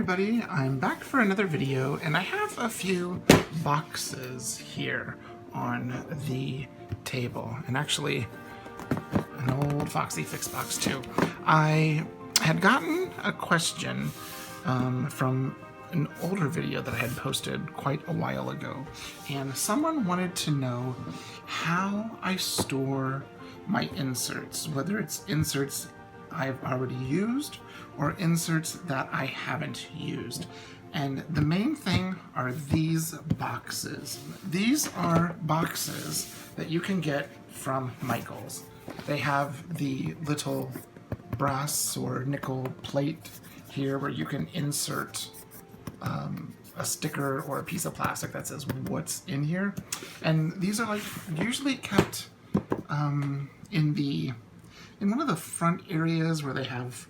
everybody, I'm back for another video, and I have a few boxes here on the table, and actually an old Foxy Fix box too. I had gotten a question from an older video that I had posted quite a while ago, and someone wanted to know how I store my inserts, whether it's inserts I've already used or inserts that I haven't used. And the main thing are these boxes. These are boxes that you can get from Michaels. They have the little brass or nickel plate here where you can insert a sticker or a piece of plastic that says what's in here. And these are like usually kept in one of the front areas where they have,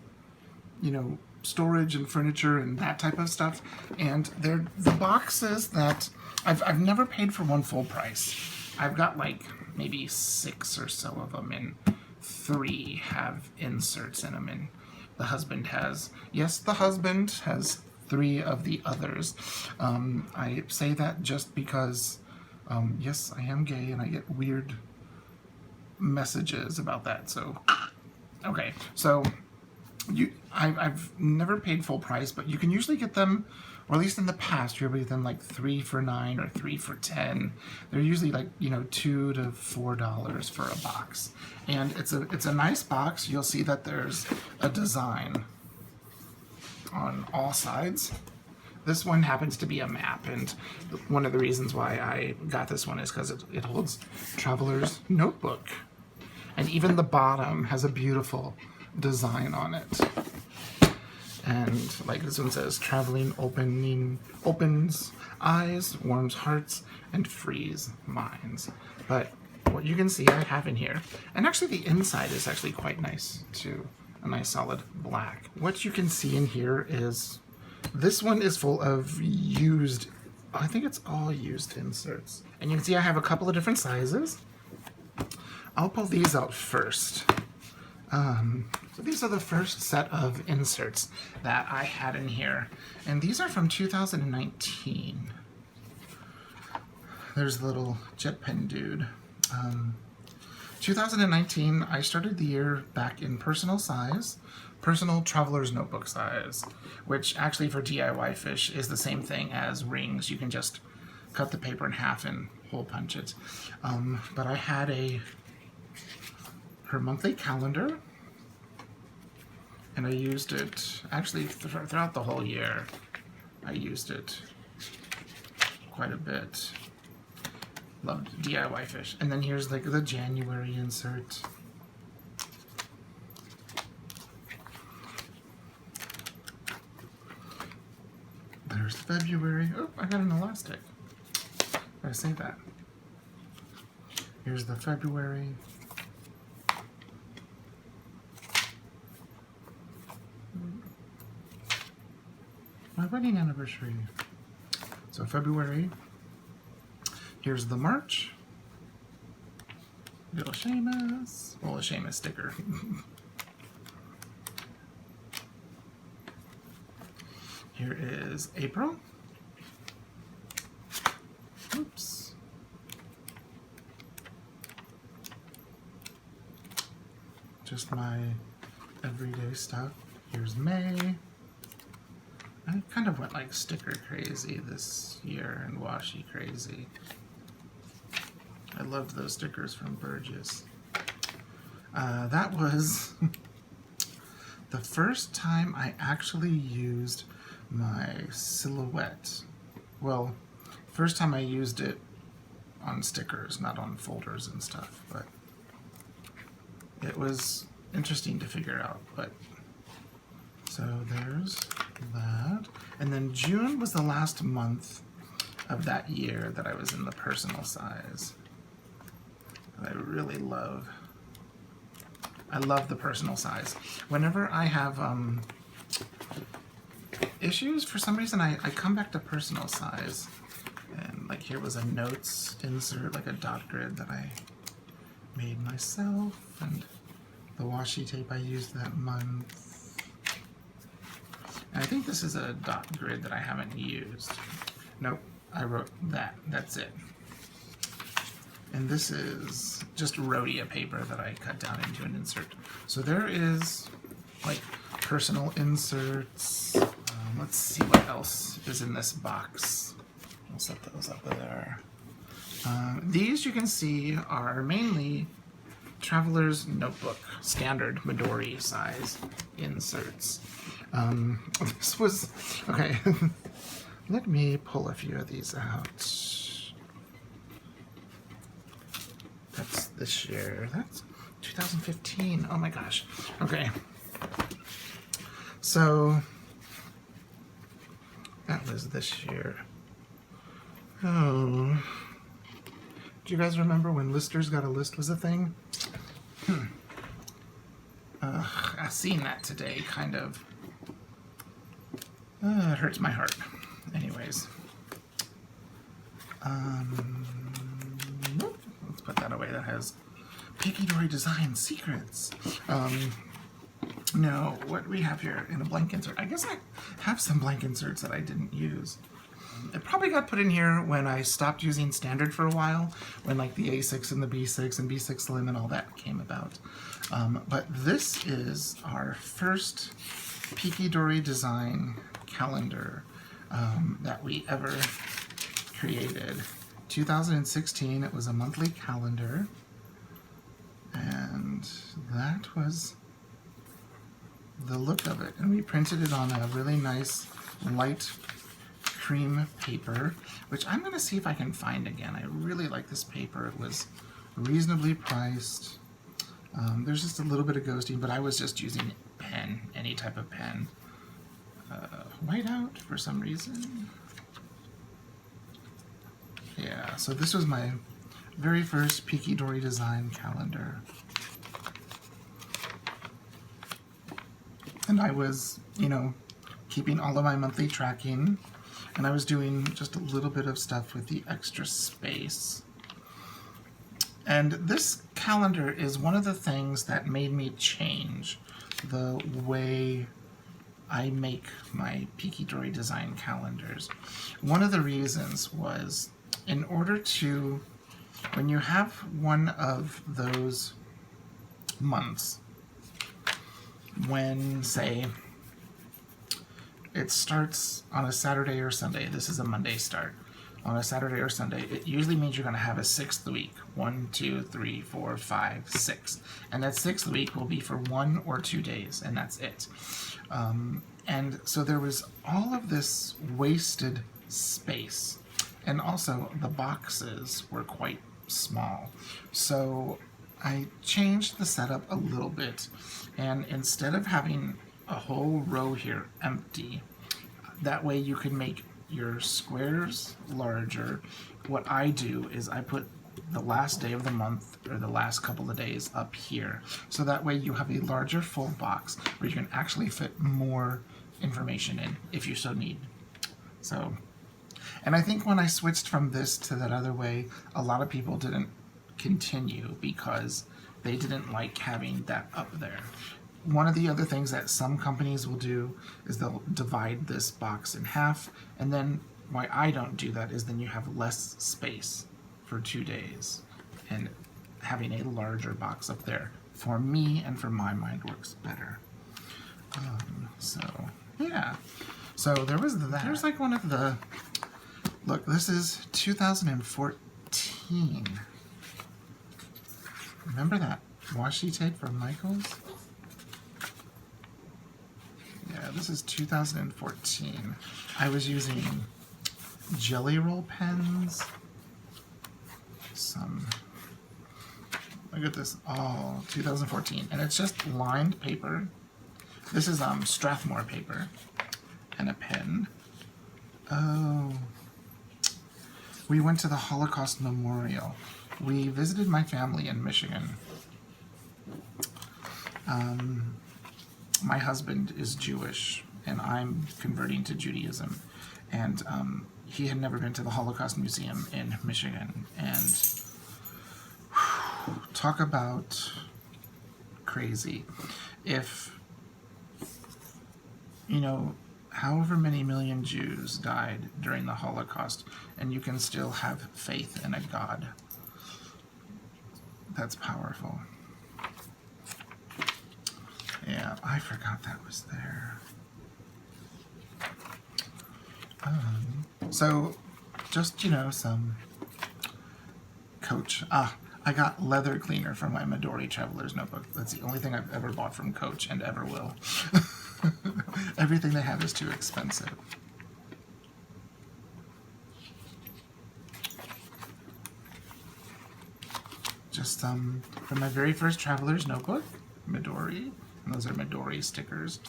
you know, storage and furniture and that type of stuff. And they're the boxes that I've never paid for one full price. I've got like maybe 6 or so of them, and 3 have inserts in them, and the husband has, yes, the husband has 3 of the others. I say that just because, yes, I am gay and I get weird messages about that. So, okay, so I've never paid full price, but you can usually get them, or at least in the past, you're able to get them like 3 for $9 or 3 for $10. They're usually like, you know, $2 to $4 for a box, and it's a nice box. You'll see that there's a design on all sides. This one happens to be a map, and one of the reasons why I got this one is because it holds Traveler's Notebook. And even the bottom has a beautiful design on it. And like this one says, traveling opens eyes, warms hearts, and frees minds. But what you can see I have in here, and actually the inside is actually quite nice too, a nice solid black. What you can see in here is, this one is full of used, I think it's all used inserts. And you can see I have a couple of different sizes. I'll pull these out first. So these are the first set of inserts that I had in here. And these are from 2019. There's the little jet pen dude. 2019, I started the year back in personal size, personal Traveler's Notebook size, which actually for DIY fish is the same thing as rings. You can just cut the paper in half and hole punch it. But I had her monthly calendar, and I used it actually throughout the whole year. I used it quite a bit. Loved DIY fish. And then here's like the January insert. There's February. Oh, I got an elastic. Gotta say that. Here's the February. My wedding anniversary. So February. Here's the March. Little Seamus. Well, a Seamus sticker. Here is April. Oops. Just my everyday stuff. Here's May. I kind of went like sticker crazy this year and washi crazy. I loved those stickers from Burgess. That was the first time I actually used my silhouette. Well, first time I used it on stickers, not on folders and stuff, but it was interesting to figure out. But so there's that. And then June was the last month of that year that I was in the personal size. I really love. I love the personal size. Whenever I have issues, for some reason I come back to personal size. And like here was a notes insert, like a dot grid that I made myself, and the washi tape I used that month. And I think this is a dot grid that I haven't used. Nope, I wrote that. That's it. And this is just rhodia paper that I cut down into an insert. So there is like personal inserts. Let's see what else is in this box. I'll set those up there. These you can see are mainly Traveler's Notebook, standard Midori size inserts. This was, okay, let me pull a few of these out. That's this year, that's 2015, oh my gosh. Okay, so that was this year. Oh, do you guys remember when Listers Got a List was a thing? I've seen that today, kind of. It hurts my heart. Anyways. Let's put that away. That has Pikidori Design Secrets. No, what we have here in a blank insert. I guess I have some blank inserts that I didn't use. It probably got put in here when I stopped using standard for a while, when like the A6 and the B6 and B6 Slim and all that came about. But this is our first Pikidori Design calendar that we ever created. 2016, it was a monthly calendar, and that was the look of it. And we printed it on a really nice light cream paper, which I'm going to see if I can find again. I really like this paper. It was reasonably priced. There's just a little bit of ghosting, but I was just using pen, any type of pen. Whiteout for some reason. Yeah, so this was my very first Pikidori Design calendar. And I was, you know, keeping all of my monthly tracking, and I was doing just a little bit of stuff with the extra space. And this calendar is one of the things that made me change the way I make my Pikidori Design calendars. One of the reasons was, in order to, when you have one of those months, when, say, it starts on a Saturday or Sunday, this is a Monday start, on a Saturday or Sunday, it usually means you're going to have a 6th week. 1, 2, 3, 4, 5, 6. And that 6th week will be for 1 or 2 days, and that's it. And so there was all of this wasted space. And also, the boxes were quite small. So I changed the setup a little bit. And instead of having a whole row here empty, that way you can make your squares larger. What I do is I put the last day of the month, or the last couple of days, up here. So that way you have a larger full box where you can actually fit more information in if you so need. So, and I think when I switched from this to that other way, a lot of people didn't continue because they didn't like having that up there. One of the other things that some companies will do is they'll divide this box in half, and then why I don't do that is then you have less space for 2 days, and having a larger box up there for me and for my mind works better. So yeah, so there was that. There's like one of the, look, this is 2014. Remember that washi tape from Michaels? Yeah, this is 2014. I was using Jelly Roll pens. Look at this, all 2014. And it's just lined paper. This is Strathmore paper and a pen. Oh, we went to the Holocaust Memorial. We visited my family in Michigan. My husband is Jewish, and I'm converting to Judaism. And he had never been to the Holocaust Museum in Michigan. And talk about crazy. If, you know, however many million Jews died during the Holocaust, and you can still have faith in a God. That's powerful. Yeah, I forgot that was there. So, just, some Coach. I got leather cleaner for my Midori Traveler's Notebook. That's the only thing I've ever bought from Coach and ever will. Everything they have is too expensive. Just from my very first Traveler's Notebook, Midori. And those are Midori stickers.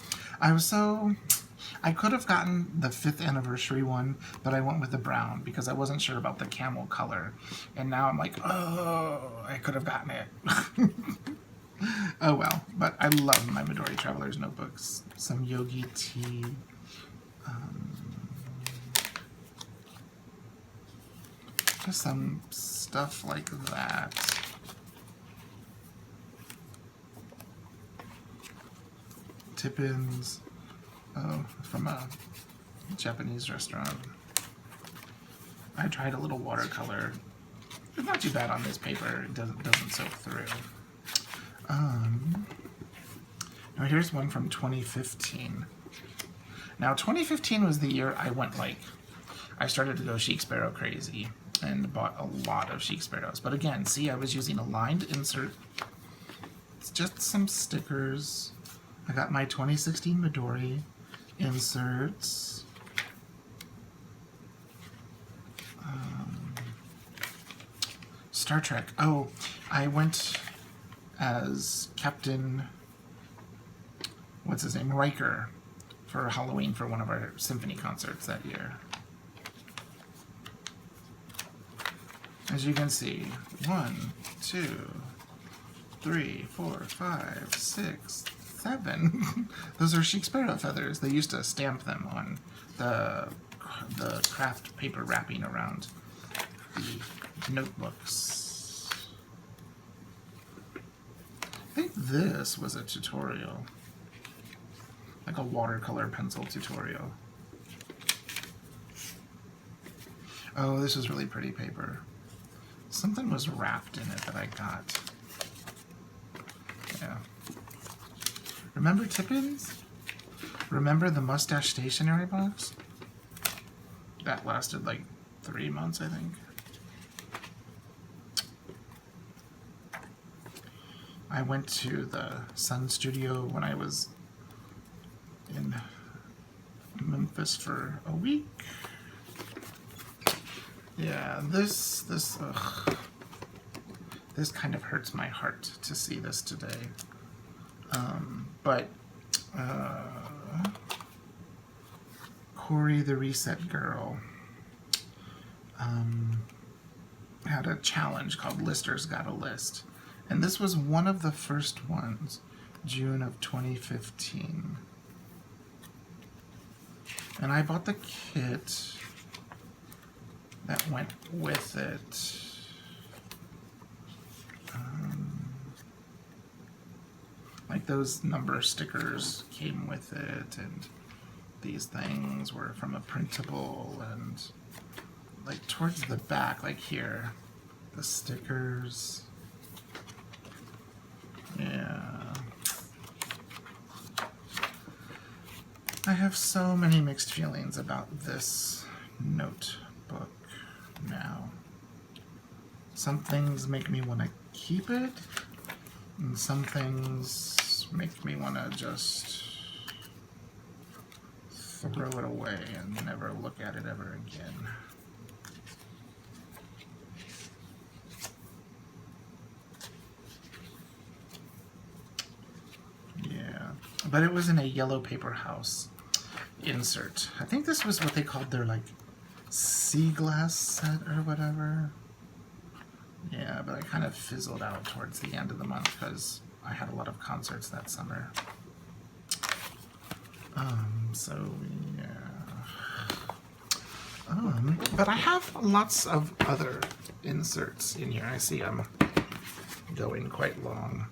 I could have gotten the 5th anniversary one, but I went with the brown because I wasn't sure about the camel color. And now I'm like, oh, I could have gotten it. Oh well, but I love my Midori Traveler's Notebooks. Some Yogi tea. Just some stuff like that. Tip-ins. Oh, from a Japanese restaurant. I tried a little watercolor. It's not too bad on this paper. It doesn't soak through. Now here's one from 2015. Now 2015 was the year I started to go Chic Sparrow crazy and bought a lot of Chic Sparrows. But again, see, I was using a lined insert. It's just some stickers. I got my 2016 Midori inserts. Star Trek. Oh, I went as Captain, what's his name, Riker, for Halloween for one of our symphony concerts that year. As you can see, 1, 2, 3, 4, 5, 6, 7. Those are Chic Sparrow feathers. They used to stamp them on the craft paper wrapping around the notebooks. I think this was a tutorial, like a watercolor pencil tutorial. Oh, this is really pretty paper. Something was wrapped in it that I got. Yeah. Remember Tip-ins? Remember the Mustache Stationery box? That lasted like 3 months, I think. I went to the Sun Studio when I was in Memphis for a week. Yeah, this kind of hurts my heart to see this today. But Corey the Reset Girl had a challenge called Lister's Got a List. And this was one of the first ones, June of 2015. And I bought the kit that went with it. Like those number stickers came with it, and these things were from a printable, and like towards the back, like here, the stickers. Yeah. I have so many mixed feelings about this notebook now. Some things make me want to keep it, and some things make me want to just throw it away and never look at it ever again. Yeah, but it was in a yellow paper house insert. I think this was what they called their like sea glass set or whatever. Yeah, but I kind of fizzled out towards the end of the month because I had a lot of concerts that summer. So yeah. But I have lots of other inserts in here. I see I'm going quite long.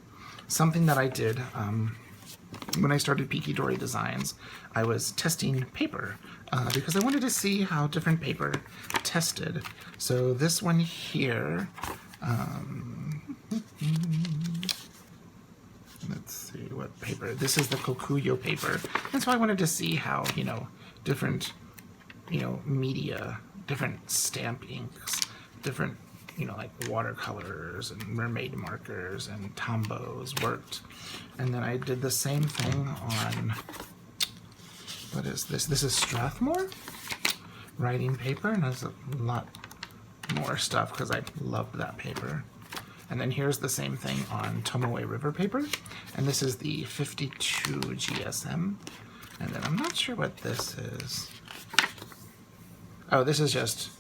Something that I did when I started Peaky Dory Designs, I was testing paper because I wanted to see how different paper tested. So this one here, let's see what paper. This is the Kokuyo paper. And so I wanted to see how, different, media, different stamp inks, different, like watercolors and mermaid markers and Tombos worked. And then I did the same thing on, what is this? This is Strathmore writing paper, and there's a lot more stuff because I loved that paper. And then here's the same thing on Tomoe River paper, and this is the 52 GSM. And then I'm not sure what this is. Oh, this is just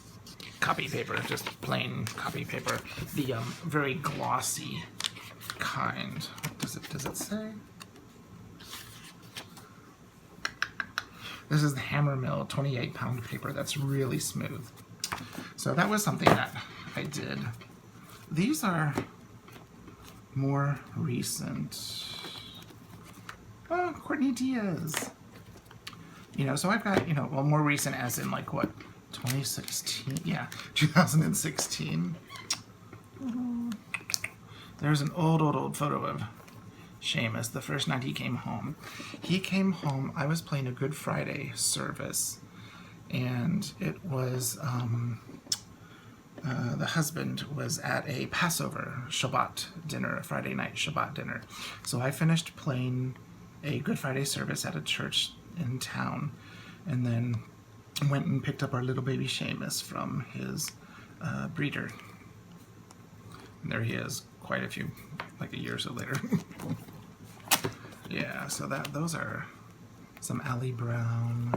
copy paper, just plain copy paper. The very glossy kind. What does it say? This is the Hammermill 28-pound paper. That's really smooth. So that was something that I did. These are more recent. Oh, Courtney Diaz. So I've got, well, more recent as in like what? 2016? Yeah, 2016. There's an old photo of Seamus the first night he came home. He came home, I was playing a Good Friday service, and it was, the husband was at a Passover Shabbat dinner, a Friday night Shabbat dinner. So I finished playing a Good Friday service at a church in town, and then went and picked up our little baby Seamus from his breeder. And there he is, quite a few, like a year or so later. Yeah, so those are some Ali Brown,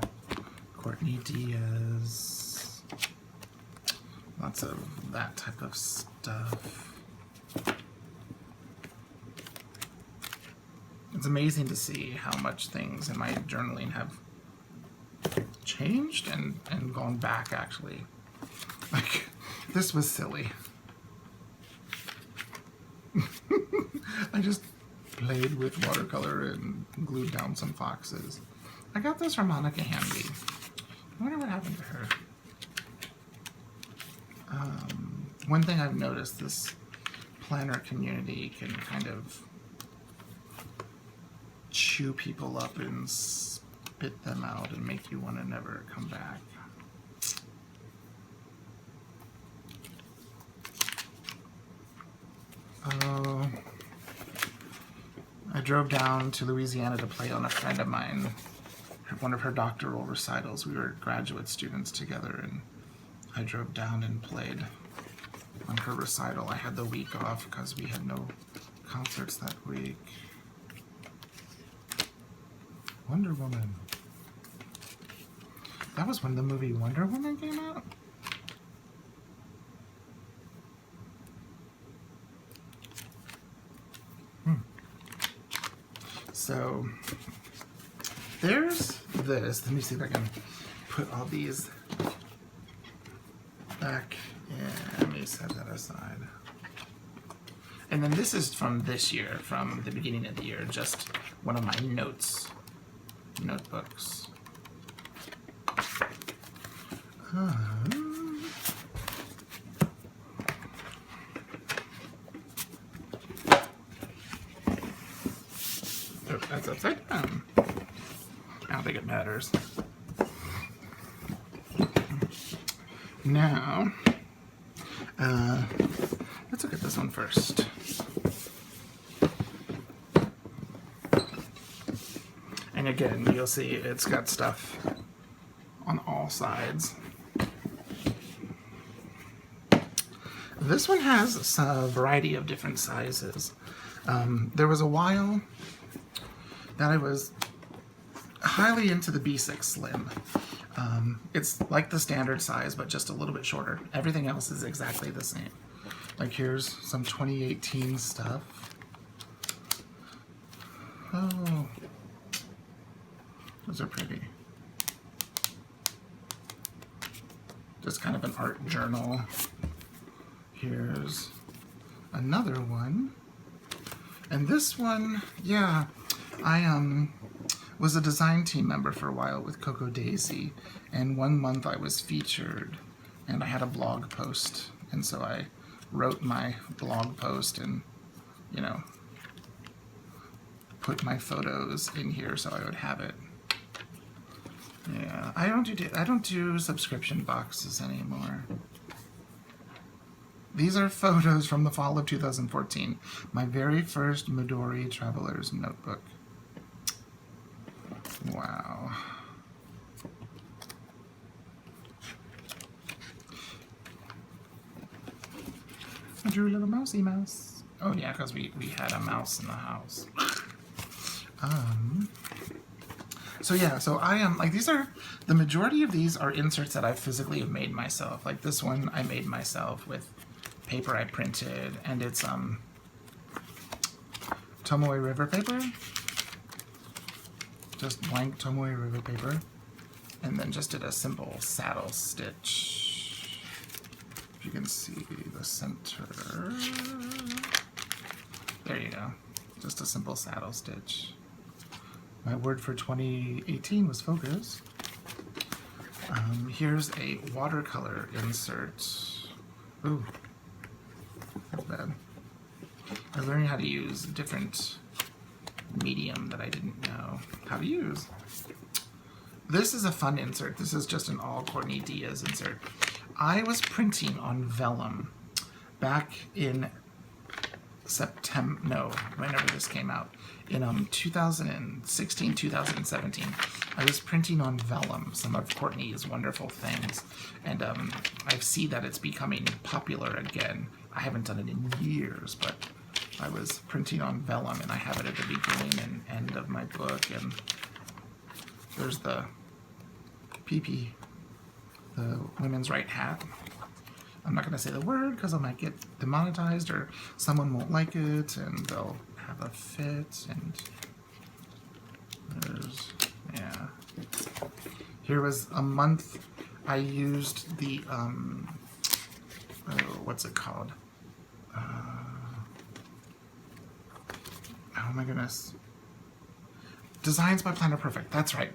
Courtney Diaz, lots of that type of stuff. It's amazing to see how much things in my journaling have changed and gone back, actually. Like, this was silly. I just played with watercolor and glued down some foxes. I got this from Monica Hamby. I wonder what happened to her. One thing I've noticed, this planner community can kind of chew people up and spit them out and make you want to never come back. Oh, I drove down to Louisiana to play on a friend of mine, one of her doctoral recitals. We were graduate students together, and I drove down and played on her recital. I had the week off because we had no concerts that week. Wonder Woman. That was when the movie Wonder Woman came out? So, there's this. Let me see if I can put all these back in. Let me set that aside. And then this is from this year, from the beginning of the year, just one of my notebooks. Oh, that's upside down. I don't think it matters. Now, let's look at this one first. And again, you'll see it's got stuff on all sides. This one has a variety of different sizes. There was a while that I was highly into the B6 Slim. It's like the standard size, but just a little bit shorter. Everything else is exactly the same. Like here's some 2018 stuff. Oh, those are pretty. Just kind of an art journal. Here's another one. And this one, yeah, I was a design team member for a while with Coco Daisy, and one month I was featured, and I had a blog post, and so I wrote my blog post and, you know, put my photos in here so I would have it. Yeah, I don't do subscription boxes anymore. These are photos from the fall of 2014. My very first Midori Traveler's Notebook. Wow. I drew a little mousy mouse. Oh yeah, because we had a mouse in the house. So yeah, so I am like, these are, the majority of these are inserts that I physically have made myself. Like this one I made myself with paper I printed, and it's Tomoe River paper. Just blank Tomoe River paper. And then just did a simple saddle stitch. If you can see the center. There you go. Just a simple saddle stitch. My word for 2018 was focus. Here's a watercolor insert. Ooh, that's bad. I learned how to use different medium that I didn't know how to use. This is a fun insert. This is just an all Courtney Diaz insert. I was printing on vellum back in September, no, whenever this came out, in 2016, 2017. I was printing on vellum some of Courtney's wonderful things, and I see that it's becoming popular again. I haven't done it in years, but I was printing on vellum, and I have it at the beginning and end of my book, and there's the PP, the women's right hat. I'm not going to say the word because I might get demonetized or someone won't like it and they'll have a fit, and there's, yeah. Here was a month I used the, what's it called? Oh my goodness. Designs by Planner Perfect, that's right.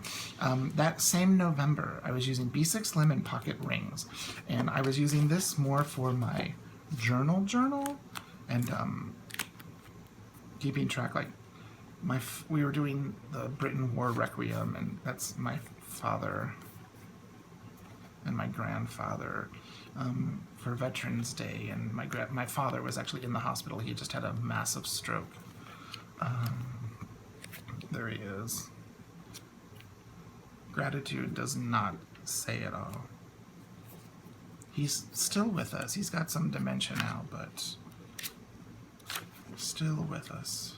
That same November, I was using B6 Slim and pocket rings, and I was using this more for my journal, and keeping track, like, we were doing the Britain War Requiem, and that's my father and my grandfather for Veterans Day, and my father was actually in the hospital. He just had a massive stroke. There he is. Gratitude does not say it all. He's still with us. He's got some dementia now, but still with us.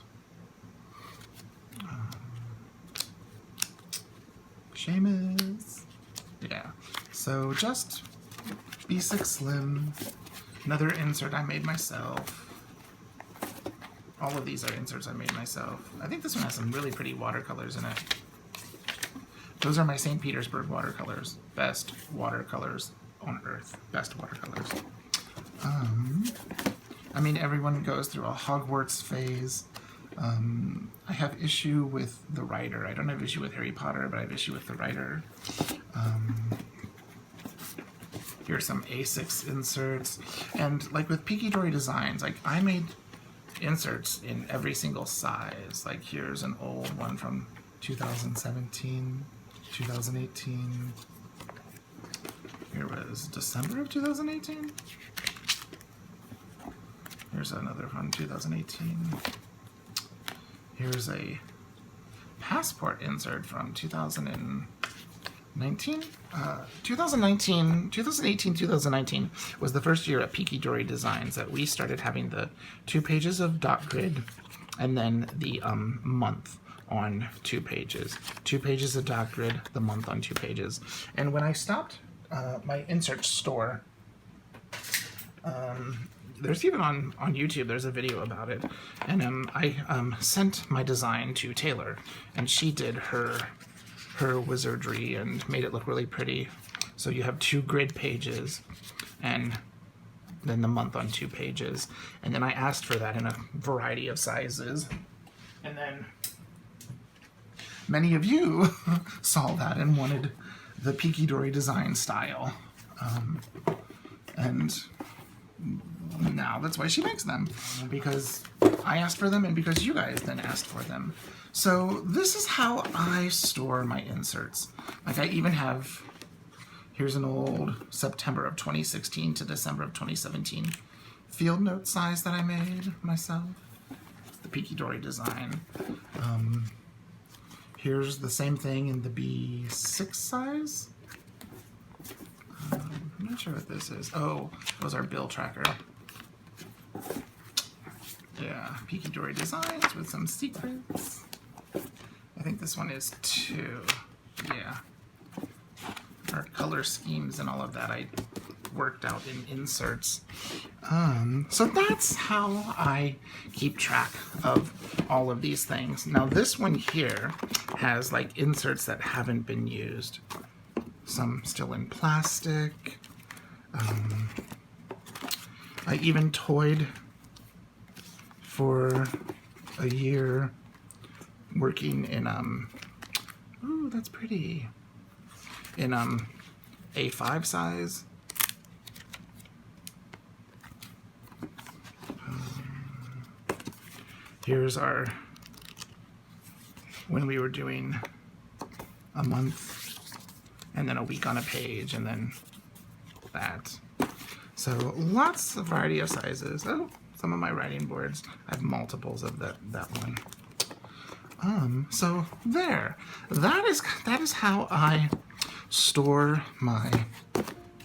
Seamus. Yeah. So just B6 Slim. Another insert I made myself. All of these are inserts I made myself. I think this one has some really pretty watercolors in it. Those are my St. Petersburg watercolors. Best watercolors on earth. Best watercolors. I mean, everyone goes through a Hogwarts phase. I have issue with the writer. I don't have issue with Harry Potter, but I have issue with the writer. Here's some A6 inserts. And like with Peaky Dory Designs, like I made inserts in every single size. Like here's an old one from 2017, 2018. Here was December of 2018. Here's another from 2018. Here's a passport insert from 2019. 2018, 2019 was the first year at Peaky Dory Designs that we started having the 2 pages of dot grid and then the month on 2 pages. 2 pages of dot grid, the month on 2 pages. And when I stopped my insert store, there's even on YouTube, there's a video about it. And I sent my design to Taylor, and she did her wizardry and made it look really pretty. So you have 2 grid pages and then the month on 2 pages. And then I asked for that in a variety of sizes. And then many of you saw that and wanted the Peaky Dory design style. And now that's why she makes them, because I asked for them and because you guys then asked for them. So this is how I store my inserts. Like I even have, here's an old September of 2016 to December of 2017 field note size that I made myself. It's the Peaky Dory design. Here's the same thing in the B6 size. I'm not sure what this is. Oh, it was our bill tracker. Yeah, Peaky Dory designs with some secrets. I think this one is 2. Yeah. Our color schemes and all of that I worked out in inserts. So that's how I keep track of all of these things. Now this one here has like inserts that haven't been used. Some still in plastic. I even toyed for a year working in ooh, that's pretty, in A5 size. Here's our, when we were doing a month and then a week on a page and then that. So lots of variety of sizes. Oh, some of my writing boards, I have multiples of that one. So there, that is how I store my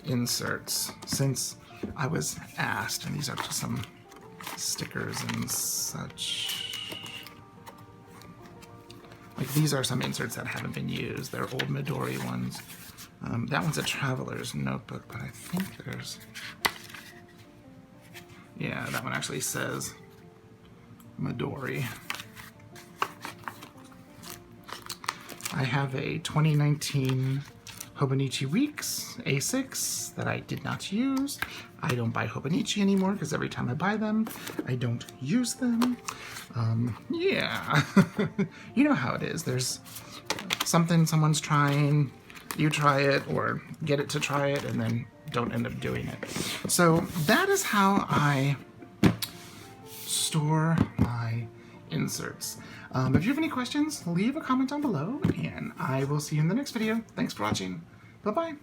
inserts since I was asked, and these are just some stickers and such. Like these are some inserts that haven't been used. They're old Midori ones. That one's a traveler's notebook, but I think there's, yeah, that one actually says Midori. I have a 2019 Hobonichi Weeks A6 that I did not use. I don't buy Hobonichi anymore because every time I buy them, I don't use them. Yeah, you know how it is. There's something someone's trying, you try it or get it to try it and then don't end up doing it. So that is how I store my inserts. If you have any questions, leave a comment down below and I will see you in the next video. Thanks for watching. Bye-bye.